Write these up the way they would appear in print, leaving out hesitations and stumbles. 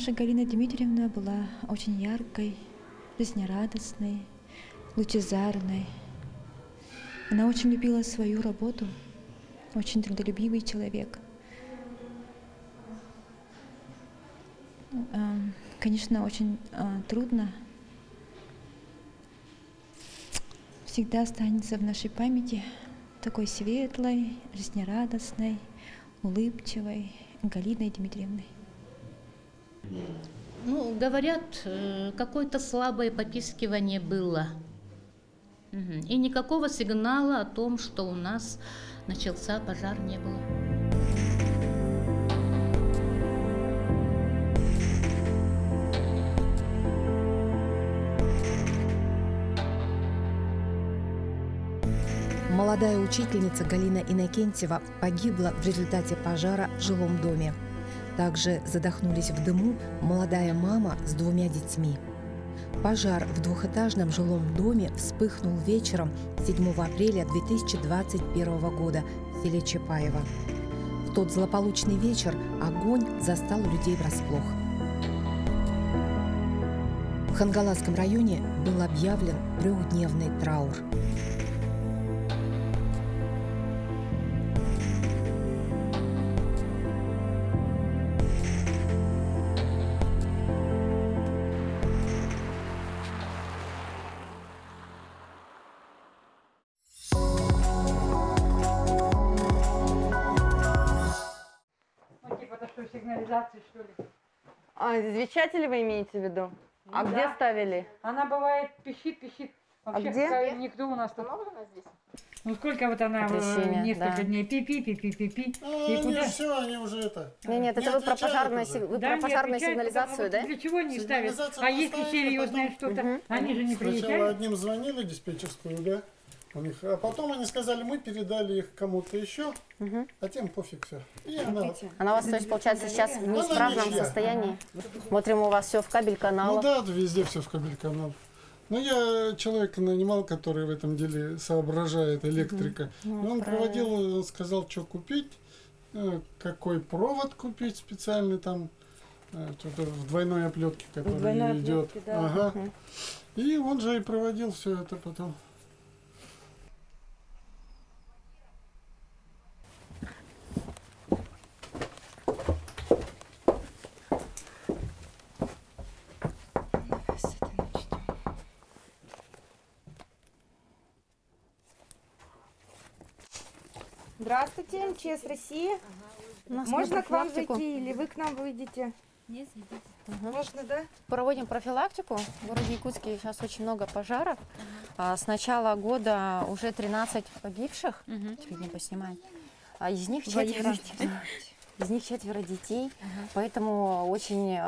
Наша Галина Дмитриевна была очень яркой, жизнерадостной, лучезарной. Она очень любила свою работу, очень трудолюбивый человек. Конечно, очень трудно. Всегда останется в нашей памяти такой светлой, жизнерадостной, улыбчивой Галиной Дмитриевной. Ну, говорят, какое-то слабое попискивание было. И никакого сигнала о том, что у нас начался пожар, не было. Молодая учительница Галина Иннокентьева погибла в результате пожара в жилом доме. Также задохнулись в дыму молодая мама с 2 детьми. Пожар в двухэтажном жилом доме вспыхнул вечером 7 апреля 2021 года в селе Чапаево. В тот злополучный вечер огонь застал людей врасплох. В Хангаласском районе был объявлен 3-дневный траур. Сигнализации, что ли? Извещатели вы имеете в виду? Ну, а да. Где ставили? Она бывает пищит. Вообще, где? Никто у нас тут. Ну сколько вот она несколько дней пи-пи. И куда? Все, они уже это. Нет, это вы про пожарную сигнализацию, да? Для чего не ставят? А если серьезное что-то, они же не приезжают. Сначала одним звонили диспетчерскую, да? У них, а потом они сказали, мы передали их кому-то еще, а тем пофиг все. И она у вас, то есть, получается, сейчас в неисправном состоянии? Смотрим, у вас все в кабель-канал. Ну да, везде все в кабель-канал. Но я человека нанимал, который в этом деле соображает, электрика. Он проводил, он сказал, что купить, какой провод купить специальный там, что-то в двойной оплетке, который идет. Да. Ага. И он же и проводил все это потом. Здравствуйте, МЧС России. Можно к вам зайти или вы к нам выйдете? Нет, Можно, да? Проводим профилактику. В городе Якутске сейчас очень много пожаров. С начала года уже 13 погибших. Чуть не поснимаем. Из них 4 детей. Поэтому очень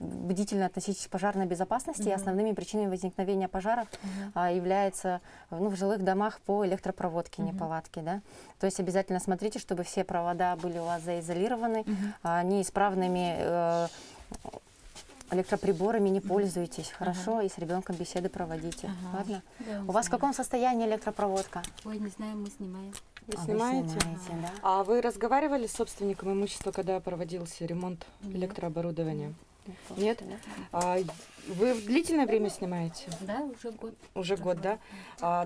бдительно относитесь к пожарной безопасности. Основными причинами возникновения пожаров является в жилых домах по электропроводке неполадки. Да? То есть обязательно смотрите, чтобы все провода были у вас заизолированы, неисправными электроприборами не пользуйтесь. Хорошо, и с ребенком беседы проводите. Ладно? Да, у вас в каком состоянии электропроводка? Ой, не знаю, мы снимаем. Вы снимаете? Да? А вы разговаривали с собственником имущества, когда проводился ремонт электрооборудования? Нет? Вы длительное время снимаете? Да, уже год. Уже год, да?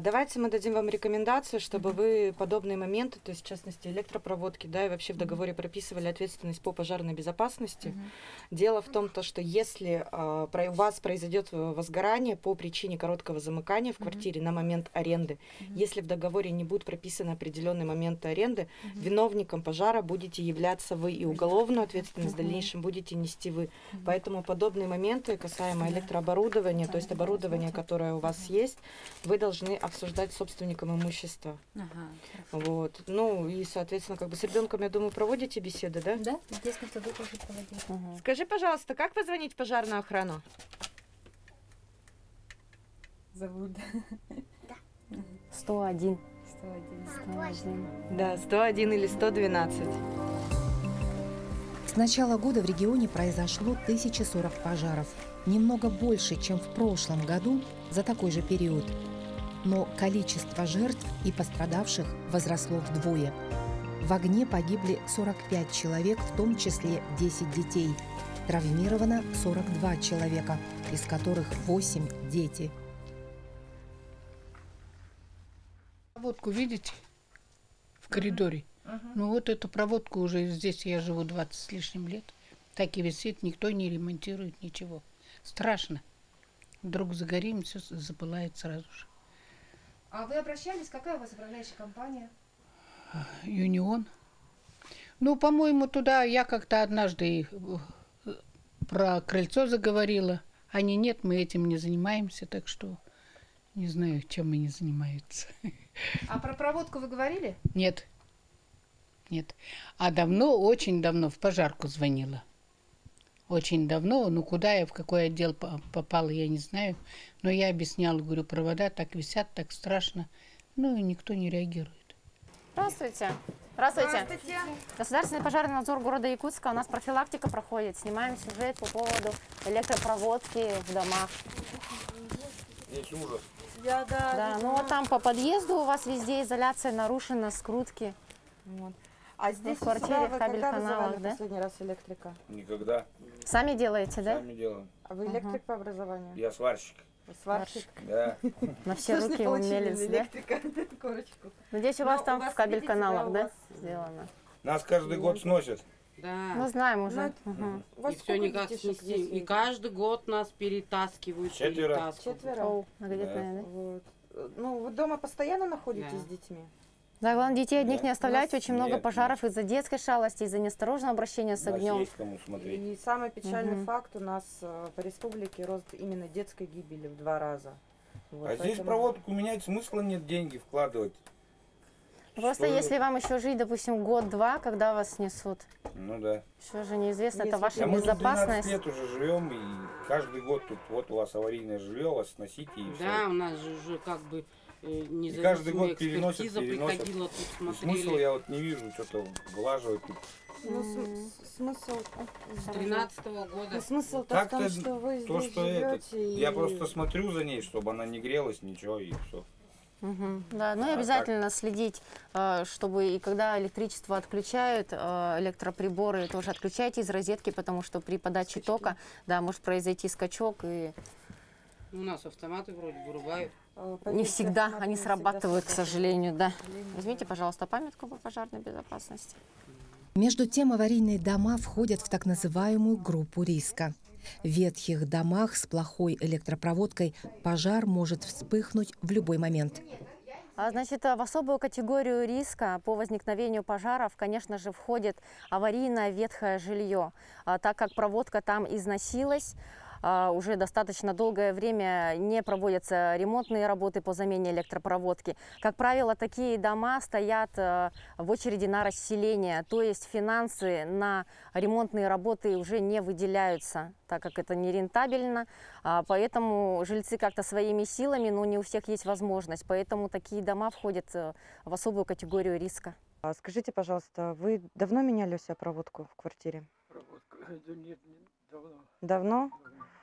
Давайте мы дадим вам рекомендацию, чтобы вы подобные моменты, то есть в частности электропроводки, да, и вообще в договоре прописывали ответственность по пожарной безопасности. Дело в том, что если у вас произойдет возгорание по причине короткого замыкания в квартире на момент аренды, если в договоре не будут прописаны определенные моменты аренды, виновником пожара будете являться вы, и уголовную ответственность в дальнейшем будете нести вы. Поэтому подобные моменты, касаемо электрооборудования, то есть оборудование, которое у вас есть, вы должны обсуждать с собственником имущества. Вот. Ну и, соответственно, с ребенком, я думаю, проводите беседы, да? Да, здесь кто-то тоже проводил. Скажи, пожалуйста, как позвонить в пожарную охрану? Зовут. 101. 101. Да, 101 или 112. С начала года в регионе произошло 1040 пожаров. Немного больше, чем в прошлом году за такой же период. Но количество жертв и пострадавших возросло вдвое. В огне погибли 45 человек, в том числе 10 детей. Травмировано 42 человека, из которых 8 – дети. Проводку видите в коридоре? Ну вот эту проводку уже здесь я живу 20 с лишним лет. Так и висит, никто не ремонтирует ничего. Страшно. Вдруг загорим, все запылает сразу же. А вы обращались? Какая у вас управляющая компания? Юнион. Ну, по-моему, туда я как-то однажды про крыльцо заговорила. Они нет, мы этим не занимаемся, так что не знаю, чем они занимаются. А про проводку вы говорили? Нет. Нет. А давно, очень давно в пожарку звонила. Очень давно, ну куда я, в какой отдел попала, я не знаю. Но я объясняла, говорю, провода так висят, так страшно. Ну и никто не реагирует. Здравствуйте. Здравствуйте. Государственный пожарный надзор города Якутска. У нас профилактика проходит. Снимаем сюжет по поводу электропроводки в домах. Есть ужас. Да, ну вот там по подъезду у вас везде изоляция нарушена, скрутки. Вот. А здесь в квартире, сюда в вы когда кабель-каналах, вызывали да? последний раз электрика? Никогда. Сами делаете, да? Сами делаем. А вы электрик по образованию? Я сварщик. Вы сварщик? Да. На все руки умелец, да? Электрика, корочку. Надеюсь, у вас Но там у вас, в кабель-каналах, видите, да, да, сделано? Нас каждый год сносят. Да. Ну, знаем уже. У вас И все никак детишек снести. здесь И есть? каждый год нас перетаскивают. Четверо. перетаскивают. Четверо? О, многодетная, да? Вот. Ну, вы дома постоянно находитесь Да. с детьми? Да, главное, детей одних не оставлять. Очень много Нет, пожаров из-за детской шалости, из-за неосторожного обращения с Нас огнем. есть кому смотреть. И самый печальный факт у нас по республике рост именно детской гибели в 2 раза. Вот, А здесь поэтому- проводку менять смысла нет, деньги вкладывать. Просто Что- если вам еще жить, допустим, год-два, когда вас снесут, Ну да. еще же неизвестно, Если это ваша А мы тут 12 безопасность. лет уже живем, и каждый год тут вот у вас аварийное жилье, вас сносите и все. Да, у нас же уже как бы каждый год независимая переносят, экспертиза переносят. приходила, тут И смысл смотрели. я вот не вижу, что-то влаживать тут. Ну, смысл... С 13-го года. Ну, смысл в Так-то том, что вы то, здесь что это. живете. Я просто смотрю за ней, чтобы она не грелась, ничего, и все. Да, ну и обязательно следить, чтобы и когда электричество отключают, электроприборы тоже отключайте из розетки, потому что при подаче тока, да, может произойти скачок, и У нас автоматы вроде бы рубают. не всегда они срабатывают, к сожалению, да. Возьмите, пожалуйста, памятку по пожарной безопасности. Между тем, аварийные дома входят в так называемую группу риска. В ветхих домах с плохой электропроводкой пожар может вспыхнуть в любой момент. Значит, в особую категорию риска по возникновению пожаров, конечно же, входит аварийное ветхое жилье, так как проводка там износилась. Уже достаточно долгое время не проводятся ремонтные работы по замене электропроводки. Как правило, такие дома стоят в очереди на расселение, то есть финансы на ремонтные работы уже не выделяются, так как это нерентабельно. Поэтому жильцы как-то своими силами, но не у всех есть возможность. Поэтому такие дома входят в особую категорию риска. Скажите, пожалуйста, вы давно меняли у себя проводку в квартире? Проводку? Нет, давно. Давно?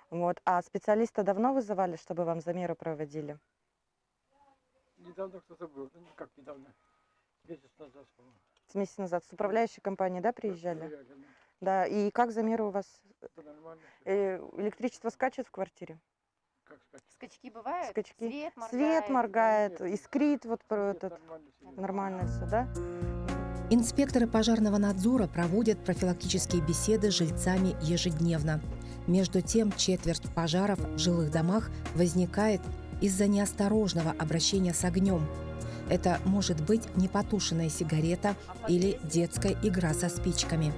Вот. А специалиста давно вызывали, чтобы вам замеры проводили? Недавно кто-то был, ну как недавно, месяц назад, по-моему. Месяц назад. С управляющей компании, да, приезжали? Да. И как замеры у вас? Это нормально. Электричество скачет в квартире? Как сказать? Скачки бывают? Скачки. Свет моргает, Нет. искрит, вот Нет, этот. нормально всё. Нормально все, да? Инспекторы пожарного надзора проводят профилактические беседы с жильцами ежедневно. Между тем, четверть пожаров в жилых домах возникает из-за неосторожного обращения с огнем. Это может быть непотушенная сигарета или детская игра со спичками.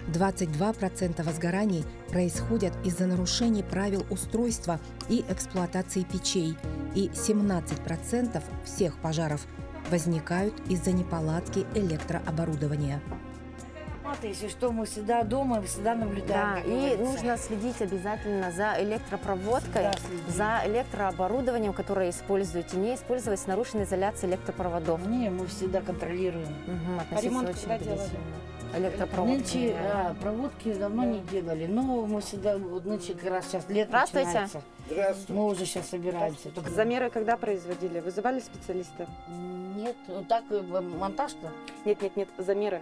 22% возгораний происходят из-за нарушений правил устройства и эксплуатации печей, и 17% всех пожаров возникают из-за неполадки электрооборудования. Если что, мы всегда дома, всегда наблюдаем. Да, как и говорится. нужно следить обязательно за электропроводкой, Да, следить. за электрооборудованием, которое используете. Не использовать с нарушенной изоляцией электропроводов. Не, мы всегда контролируем. Относиться ремонт очень когда делали? бдительно. Электропроводки. Нынче проводки давно не делали, но мы всегда, вот нынче как раз сейчас лето Здравствуйте. начинается. Мы уже сейчас собираемся. Только... Замеры когда производили? Вызывали специалиста? Нет, так монтаж-то? Нет, замеры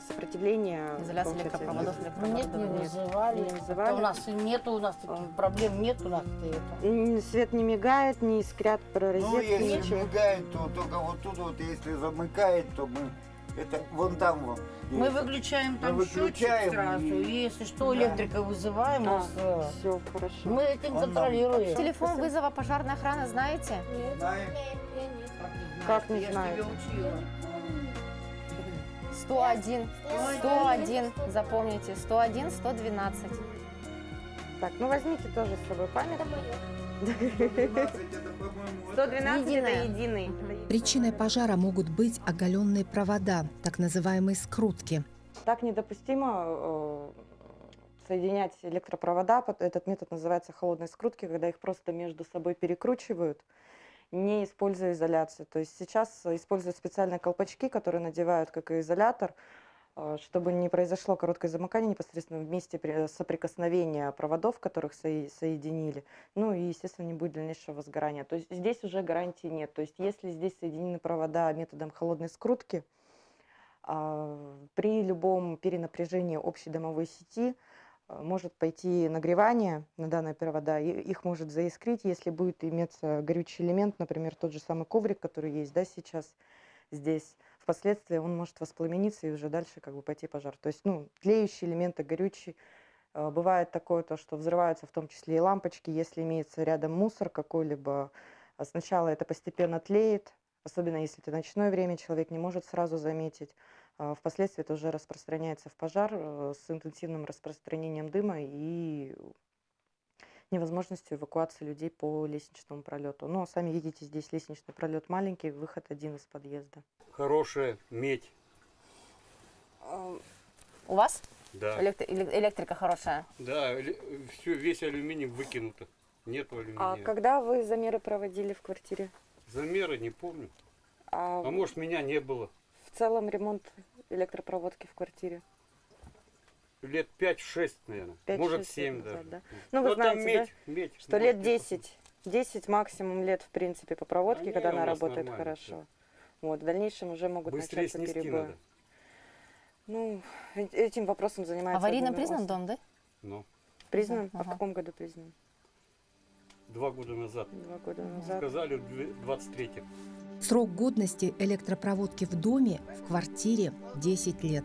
сопротивления. Изоляция электропроводов. Нет, не вызывали. Не вызывали. У нас таких проблем нет у нас. Свет не мигает, не искрят прорезетки, Ну, если ничего. мигает, то только вот тут вот, если замыкает, то мы это вон там вот. Мы выключаем там счетчик сразу, и если что, электрика вызываем. Все, хорошо. Мы этим контролируем. Телефон вызова пожарной охраны знаете? Знаем. Как не знаю? 101, 101, запомните, 101, 112. Так, ну возьмите тоже с собой памятку. 112 это единый. Причиной пожара могут быть оголенные провода, так называемые скрутки. Так недопустимо соединять электропровода. Этот метод называется холодной скрутки, когда их просто между собой перекручивают, не используя изоляцию. То есть сейчас используют специальные колпачки, которые надевают как и изолятор, чтобы не произошло короткое замыкание непосредственно в месте соприкосновения проводов, которых соединили. Ну и, естественно, не будет дальнейшего возгорания. То есть здесь уже гарантии нет. То есть если здесь соединены провода методом холодной скрутки, при любом перенапряжении общей домовой сети может пойти нагревание на данные провода, и их может заискрить, если будет иметься горючий элемент, например, тот же самый коврик, который есть, да, сейчас здесь. Впоследствии он может воспламениться и уже дальше как бы пойти пожар. То есть, ну, тлеющие элементы, горючие. Бывает такое, то, что взрываются в том числе и лампочки, если имеется рядом мусор какой-либо. Сначала это постепенно тлеет, особенно если это ночное время, человек не может сразу заметить. Впоследствии это уже распространяется в пожар с интенсивным распространением дыма и невозможностью эвакуации людей по лестничному пролету. Но сами видите, здесь лестничный пролет маленький, выход один из подъезда. Хорошая медь. У вас? Да. Электрика хорошая? Да, весь алюминий выкинуто. Нет алюминия. А когда вы замеры проводили в квартире? Замеры не помню. А может, меня не было. В целом ремонт электропроводки в квартире? Лет 5-6, наверное. 5, может, 6 7 назад, даже. да? Ну, вы знаете, медь, да? медь, что лет 10 максимум лет, в принципе, по проводке, когда она у нас работает нормально, хорошо. Да. Вот, в дальнейшем уже могут быстрее начаться снести перебои. надо. Ну, этим вопросом занимается... Аварийно признан дом, да? Ну. Признан? А в каком году признан? 2 года назад. 2 года назад. Сказали, в 23-м. Срок годности электропроводки в доме, в квартире 10 лет.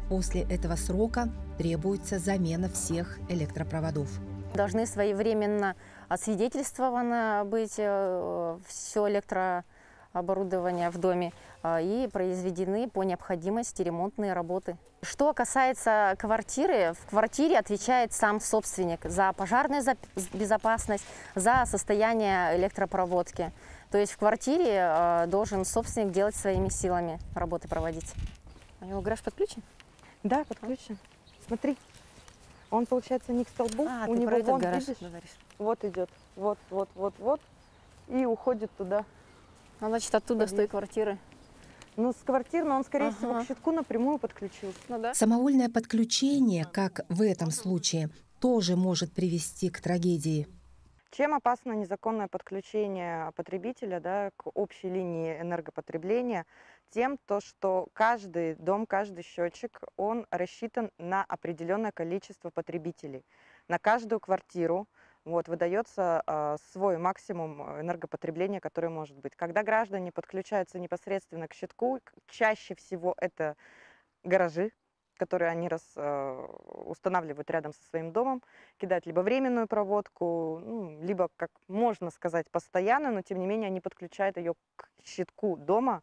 После этого срока требуется замена всех электропроводов. Должны своевременно освидетельствовано быть все электрооборудование в доме и произведены по необходимости ремонтные работы. Что касается квартиры, в квартире отвечает сам собственник за пожарную безопасность, за состояние электропроводки. То есть в квартире должен собственник делать своими силами, работы проводить. У него гараж подключен? Да, подключен. Смотри, он, получается, не к столбу, у него вон, гараж, видишь, говоришь. вот идет, вот, и уходит туда. А значит, оттуда, с той квартиры? Ну, с квартиры, но он, скорее всего, к щитку напрямую подключился. Ну, да. Самовольное подключение, как в этом случае, тоже может привести к трагедии. Чем опасно незаконное подключение потребителя, да, к общей линии энергопотребления? Тем, что каждый дом, каждый счетчик, он рассчитан на определенное количество потребителей. На каждую квартиру выдается свой максимум энергопотребления, который может быть. Когда граждане подключаются непосредственно к щитку, чаще всего это гаражи, которые они устанавливают рядом со своим домом, кидают либо временную проводку, либо, как можно сказать, постоянную, но тем не менее они подключают ее к щитку дома,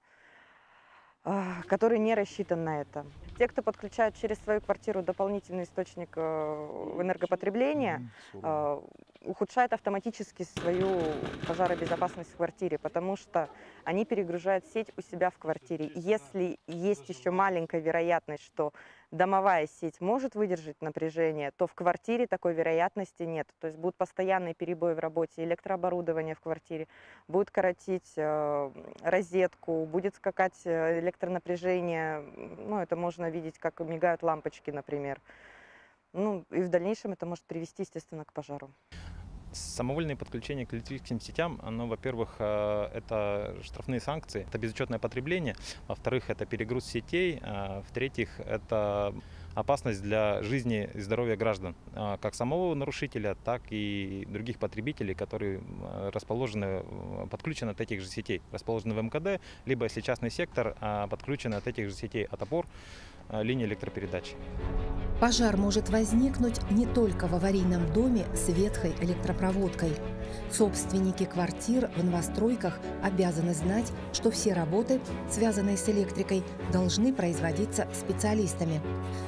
который не рассчитан на это. Те, кто подключает через свою квартиру дополнительный источник энергопотребления, ухудшают автоматически свою пожаробезопасность в квартире, потому что они перегружают сеть у себя в квартире. Если есть еще маленькая вероятность, что домовая сеть может выдержать напряжение, то в квартире такой вероятности нет. То есть будут постоянные перебои в работе электрооборудования в квартире, будет коротить розетку, будет скакать электронапряжение. Ну, это можно видеть, как мигают лампочки, например. Ну, и в дальнейшем это может привести, естественно, к пожару. Самовольное подключение к электрическим сетям, оно, во-первых, это штрафные санкции, это безучетное потребление, во-вторых, это перегруз сетей, в-третьих, это опасность для жизни и здоровья граждан, как самого нарушителя, так и других потребителей, которые подключены от этих же сетей, расположены в МКД, либо если частный сектор, подключены от этих же сетей от опор линии электропередач. Пожар может возникнуть не только в аварийном доме с ветхой электропроводкой. Собственники квартир в новостройках обязаны знать, что все работы, связанные с электрикой, должны производиться специалистами.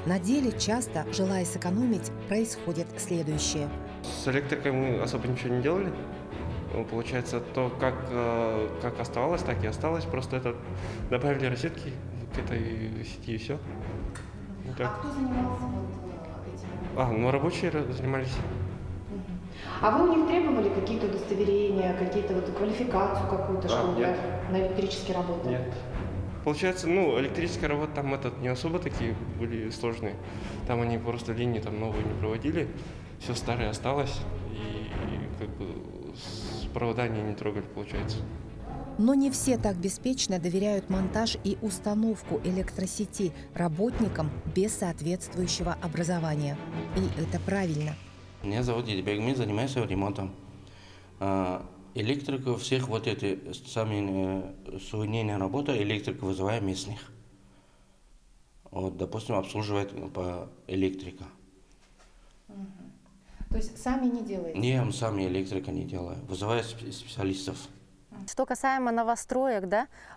На деле часто, желая сэкономить, происходит следующее. С электрикой мы особо ничего не делали. Получается, то, как оставалось, так и осталось. Просто добавили розетки к этой сети и все. Вот А кто занимался этим? Рабочие занимались. А вы у них требовали какие-то удостоверения, какие-то квалификацию какую-то, чтобы на электрические работы? Нет. Получается, электрическая работа там не особо такие были сложные. Там они просто линии новые не проводили, все старое осталось, и с провода они не трогали, получается. Но не все так беспечно доверяют монтаж и установку электросети работникам без соответствующего образования. И это правильно. Меня зовут Едибегми, занимаюсь ремонтом. Электрику всех эти самые современные работы электрика вызывает местных. Допустим, обслуживает по электрика. То есть сами не делаете? Не, сами электрика не делаю. Вызываю специалистов. Что касаемо новостроек,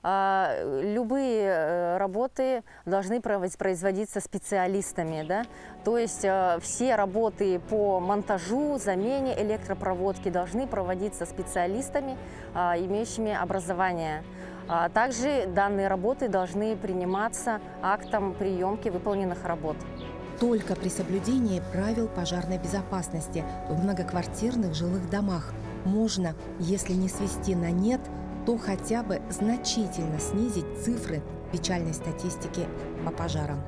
любые работы должны производиться специалистами, то есть все работы по монтажу, замене электропроводки должны проводиться специалистами, имеющими образование. Также данные работы должны приниматься актом приемки выполненных работ. Только при соблюдении правил пожарной безопасности в многоквартирных жилых домах можно, если не свести на нет, то хотя бы значительно снизить цифры печальной статистики по пожарам.